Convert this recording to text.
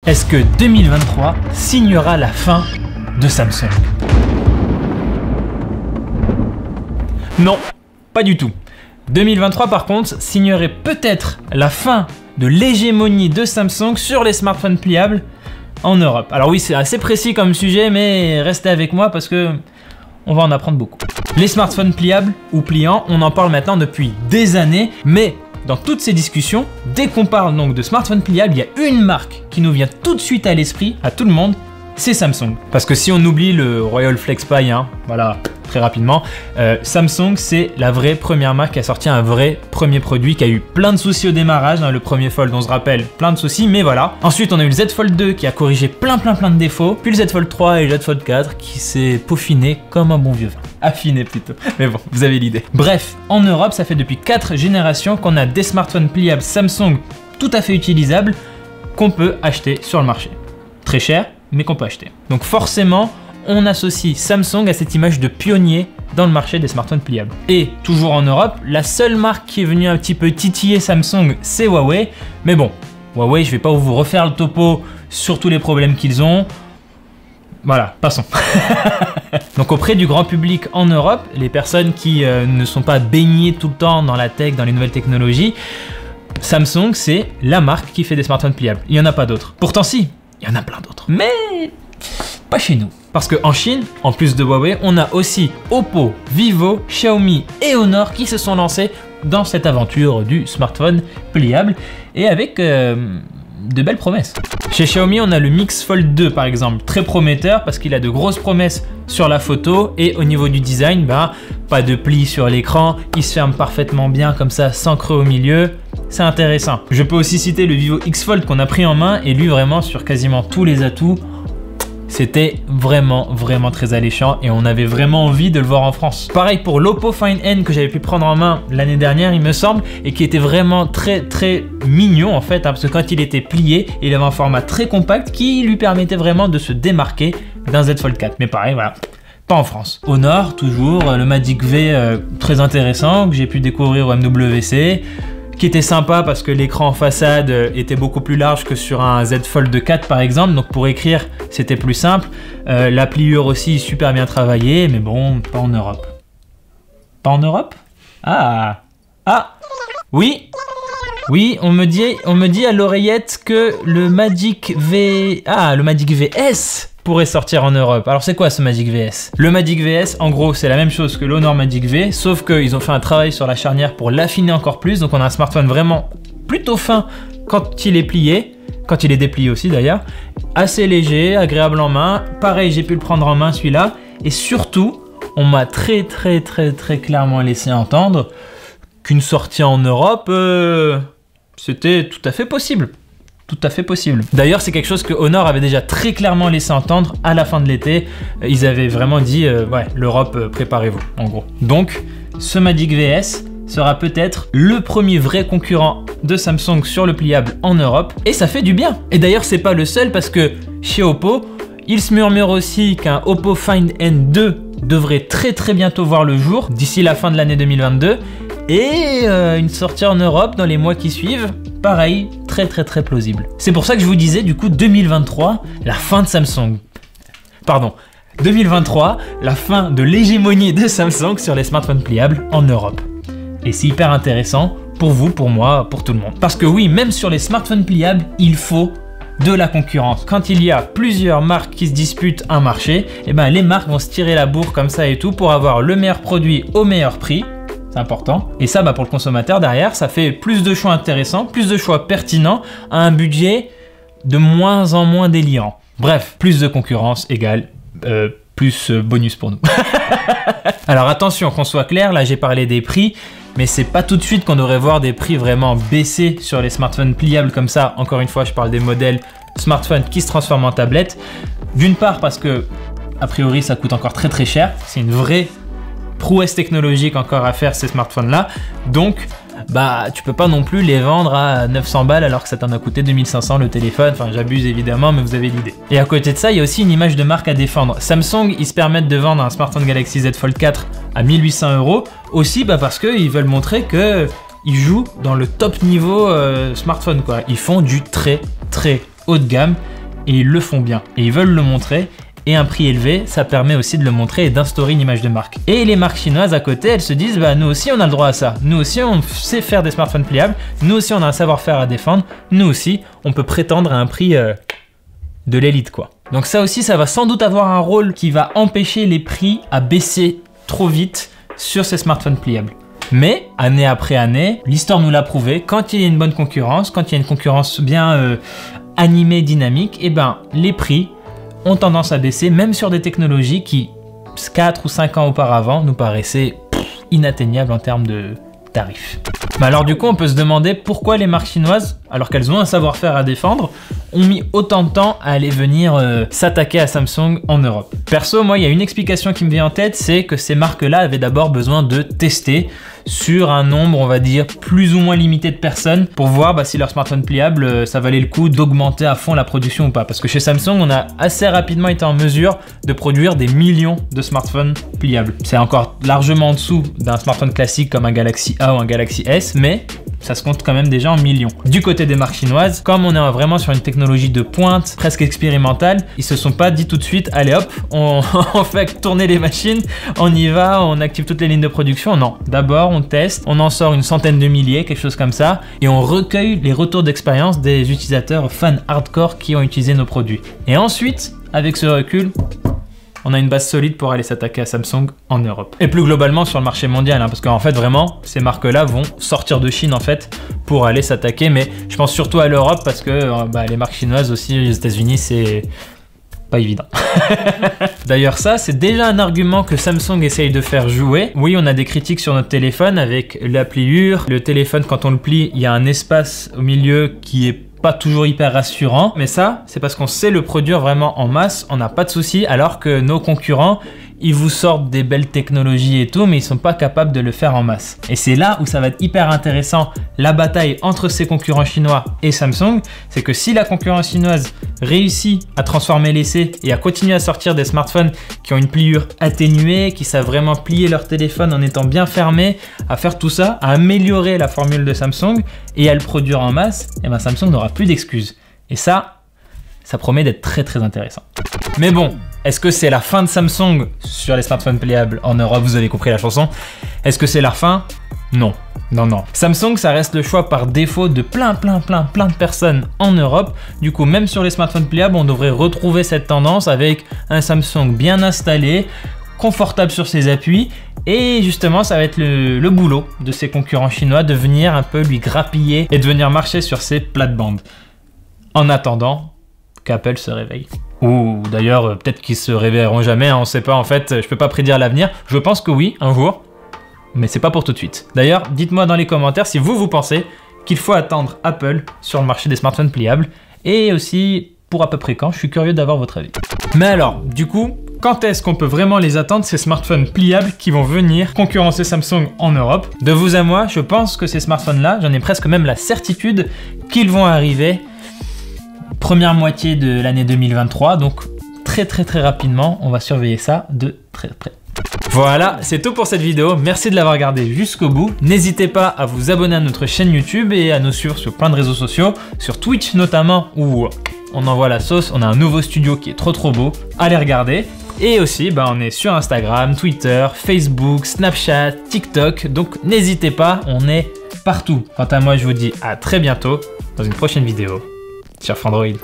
Est-ce que 2023 signera la fin de Samsung? Non, pas du tout. 2023 par contre signerait peut-être la fin de l'hégémonie de Samsung sur les smartphones pliables en Europe. Alors oui, c'est assez précis comme sujet, mais restez avec moi parce que on va en apprendre beaucoup. Les smartphones pliables ou pliants, on en parle maintenant depuis des années, mais dans toutes ces discussions, dès qu'on parle donc de smartphones pliables, il y a une marque qui nous vient tout de suite à l'esprit, à tout le monde, c'est Samsung. Parce que si on oublie le Royal Flex Pi, voilà, très rapidement, Samsung c'est la vraie première marque qui a sorti un vrai premier produit, qui a eu plein de soucis au démarrage, le premier Fold on se rappelle, plein de soucis, mais voilà. Ensuite on a eu le Z Fold 2 qui a corrigé plein de défauts, puis le Z Fold 3 et le Z Fold 4 qui s'est peaufiné comme un bon vieux vin. Affiné plutôt, mais bon, vous avez l'idée. Bref, en Europe ça fait depuis 4 générations qu'on a des smartphones pliables Samsung tout à fait utilisables qu'on peut acheter sur le marché. Très cher, mais qu'on peut acheter. Donc forcément, on associe Samsung à cette image de pionnier dans le marché des smartphones pliables. Et toujours en Europe, la seule marque qui est venue un petit peu titiller Samsung, c'est Huawei. Mais bon, Huawei, je vais pas vous refaire le topo sur tous les problèmes qu'ils ont. Voilà, passons. Donc auprès du grand public en Europe, les personnes qui ne sont pas baignées tout le temps dans la tech, dans les nouvelles technologies, Samsung, c'est la marque qui fait des smartphones pliables. Il n'y en a pas d'autres. Pourtant si, il y en a plein d'autres. Mais pas chez nous. Parce qu'en Chine, en plus de Huawei, on a aussi Oppo, Vivo, Xiaomi et Honor qui se sont lancés dans cette aventure du smartphone pliable et avec de belles promesses. Chez Xiaomi, on a le Mix Fold 2 par exemple, très prometteur parce qu'il a de grosses promesses sur la photo et au niveau du design, pas de plis sur l'écran, il se ferme parfaitement bien comme ça sans creux au milieu. C'est intéressant. Je peux aussi citer le Vivo X Fold qu'on a pris en main et lui vraiment sur quasiment tous les atouts, c'était vraiment très alléchant et on avait vraiment envie de le voir en France. Pareil pour l'Oppo Find N que j'avais pu prendre en main l'année dernière il me semble et qui était vraiment très mignon en fait parce que quand il était plié, il avait un format très compact qui lui permettait vraiment de se démarquer d'un Z Fold 4. Mais pareil, voilà. Pas en France. Honor, toujours, le Magic V très intéressant que j'ai pu découvrir au MWC, qui était sympa parce que l'écran en façade était beaucoup plus large que sur un Z Fold 4 par exemple, donc pour écrire c'était plus simple. La pliure aussi super bien travaillée, mais bon, pas en Europe. Pas en Europe? Ah, oui, on me dit à l'oreillette que le Magic V, le Magic VS pourrait sortir en Europe. Alors c'est quoi ce Magic VS? Le Magic VS, en gros, c'est la même chose que l'Honor Magic V, sauf qu'ils ont fait un travail sur la charnière pour l'affiner encore plus. Donc on a un smartphone vraiment plutôt fin quand il est plié, quand il est déplié aussi d'ailleurs, assez léger, agréable en main. Pareil, j'ai pu le prendre en main celui-là. Et surtout, on m'a très clairement laissé entendre qu'une sortie en Europe, c'était tout à fait possible. Tout à fait possible. D'ailleurs, c'est quelque chose que Honor avait déjà très clairement laissé entendre à la fin de l'été. Ils avaient vraiment dit, ouais, l'Europe, préparez-vous, en gros. Donc, ce Magic VS sera peut-être le premier vrai concurrent de Samsung sur le pliable en Europe. Et ça fait du bien. Et d'ailleurs, c'est pas le seul parce que chez Oppo, il se murmure aussi qu'un Oppo Find N2 devrait très bientôt voir le jour, d'ici la fin de l'année 2022. Et une sortie en Europe dans les mois qui suivent, pareil, très plausible. C'est pour ça que je vous disais, du coup, 2023, la fin de Samsung. Pardon, 2023, la fin de l'hégémonie de Samsung sur les smartphones pliables en Europe. Et c'est hyper intéressant pour vous, pour moi, pour tout le monde. Parce que oui, même sur les smartphones pliables, il faut de la concurrence. Quand il y a plusieurs marques qui se disputent un marché, eh ben, les marques vont se tirer la bourre comme ça et tout pour avoir le meilleur produit au meilleur prix. C'est important. Et ça, pour le consommateur derrière, ça fait plus de choix intéressants, plus de choix pertinents à un budget de moins en moins déliant. Bref, plus de concurrence égale plus bonus pour nous. Alors attention, qu'on soit clair, là j'ai parlé des prix, mais c'est pas tout de suite qu'on devrait voir des prix vraiment baisser sur les smartphones pliables comme ça. Encore une fois, je parle des modèles smartphones qui se transforment en tablettes. D'une part parce que, a priori, ça coûte encore très cher. C'est une vraie prouesse technologique encore à faire ces smartphones là, donc tu peux pas non plus les vendre à 900 balles alors que ça t'en a coûté 2500 le téléphone. Enfin, j'abuse évidemment, mais vous avez l'idée. Et à côté de ça, il y a aussi une image de marque à défendre. Samsung, ils se permettent de vendre un smartphone Galaxy Z Fold 4 à 1800 € aussi parce qu'ils veulent montrer que ils jouent dans le top niveau smartphone quoi. Ils font du très haut de gamme et ils le font bien. Et ils veulent le montrer. Et un prix élevé, ça permet aussi de le montrer et d'instaurer une image de marque. Et les marques chinoises à côté, elles se disent, bah nous aussi on a le droit à ça. Nous aussi on sait faire des smartphones pliables. Nous aussi on a un savoir-faire à défendre. Nous aussi on peut prétendre à un prix de l'élite quoi. Donc ça aussi, ça va sans doute avoir un rôle qui va empêcher les prix à baisser trop vite sur ces smartphones pliables. Mais année après année, l'histoire nous l'a prouvé, quand il y a une bonne concurrence, quand il y a une concurrence bien animée, dynamique, et ben les prix ont tendance à baisser, même sur des technologies qui, 4 ou 5 ans auparavant, nous paraissaient inatteignables en termes de tarifs. Mais alors du coup, on peut se demander pourquoi les marques chinoises, alors qu'elles ont un savoir-faire à défendre, ont mis autant de temps à aller venir s'attaquer à Samsung en Europe. Perso, moi, il y a une explication qui me vient en tête, c'est que ces marques-là avaient d'abord besoin de tester sur un nombre, on va dire, plus ou moins limité de personnes pour voir si leur smartphone pliable, ça valait le coup d'augmenter à fond la production ou pas. Parce que chez Samsung, on a assez rapidement été en mesure de produire des millions de smartphones pliables. C'est encore largement en dessous d'un smartphone classique comme un Galaxy A ou un Galaxy S, mais ça se compte quand même déjà en millions. Du côté des marques chinoises, comme on est vraiment sur une technologie de pointe, presque expérimentale, ils se sont pas dit tout de suite, allez hop, on fait tourner les machines, on y va, on active toutes les lignes de production. Non, d'abord on teste, on en sort une centaine de milliers, quelque chose comme ça, et on recueille les retours d'expérience des utilisateurs fans hardcore qui ont utilisé nos produits. Et ensuite, avec ce recul, on a une base solide pour aller s'attaquer à Samsung en Europe. Et plus globalement sur le marché mondial, parce qu'en fait vraiment, ces marques-là vont sortir de Chine en fait pour aller s'attaquer, mais je pense surtout à l'Europe parce que les marques chinoises aussi, les États-Unis, c'est pas évident. D'ailleurs ça, c'est déjà un argument que Samsung essaye de faire jouer. Oui, on a des critiques sur notre téléphone avec la pliure. Le téléphone, quand on le plie, il y a un espace au milieu qui est pas toujours hyper rassurant, mais ça, c'est parce qu'on sait le produire vraiment en masse, on n'a pas de souci, alors que nos concurrents, ils vous sortent des belles technologies et tout, mais ils sont pas capables de le faire en masse. Et c'est là où ça va être hyper intéressant, la bataille entre ces concurrents chinois et Samsung, c'est que si la concurrence chinoise réussit à transformer l'essai et à continuer à sortir des smartphones qui ont une pliure atténuée, qui savent vraiment plier leur téléphone en étant bien fermés, à faire tout ça, à améliorer la formule de Samsung et à le produire en masse, et ben Samsung n'aura plus d'excuses. Et ça promet d'être très très intéressant. Mais bon, est-ce que c'est la fin de Samsung sur les smartphones pliables en Europe? Vous avez compris la chanson. Est-ce que c'est la fin? Non. Non, non. Samsung, ça reste le choix par défaut de plein de personnes en Europe. Du coup, même sur les smartphones pliables, on devrait retrouver cette tendance avec un Samsung bien installé, confortable sur ses appuis. Et justement, ça va être le boulot de ses concurrents chinois de venir un peu lui grappiller et de venir marcher sur ses plates-bandes. En attendant qu'Apple se réveille. Ou d'ailleurs, peut-être qu'ils se réveilleront jamais, on ne sait pas en fait, je peux pas prédire l'avenir. Je pense que oui, un jour, mais c'est pas pour tout de suite. D'ailleurs, dites-moi dans les commentaires si vous pensez qu'il faut attendre Apple sur le marché des smartphones pliables et aussi pour à peu près quand, je suis curieux d'avoir votre avis. Mais alors, du coup, quand est-ce qu'on peut vraiment les attendre, ces smartphones pliables qui vont venir concurrencer Samsung en Europe? De vous à moi, je pense que ces smartphones-là, j'en ai presque même la certitude qu'ils vont arriver première moitié de l'année 2023, donc très rapidement, on va surveiller ça de très près. Voilà, c'est tout pour cette vidéo, merci de l'avoir regardé jusqu'au bout. N'hésitez pas à vous abonner à notre chaîne YouTube et à nous suivre sur plein de réseaux sociaux, sur Twitch notamment, où on envoie la sauce, on a un nouveau studio qui est trop beau, allez regarder. Et aussi, on est sur Instagram, Twitter, Facebook, Snapchat, TikTok, donc n'hésitez pas, on est partout. Quant à moi, je vous dis à très bientôt dans une prochaine vidéo sur Frandroid.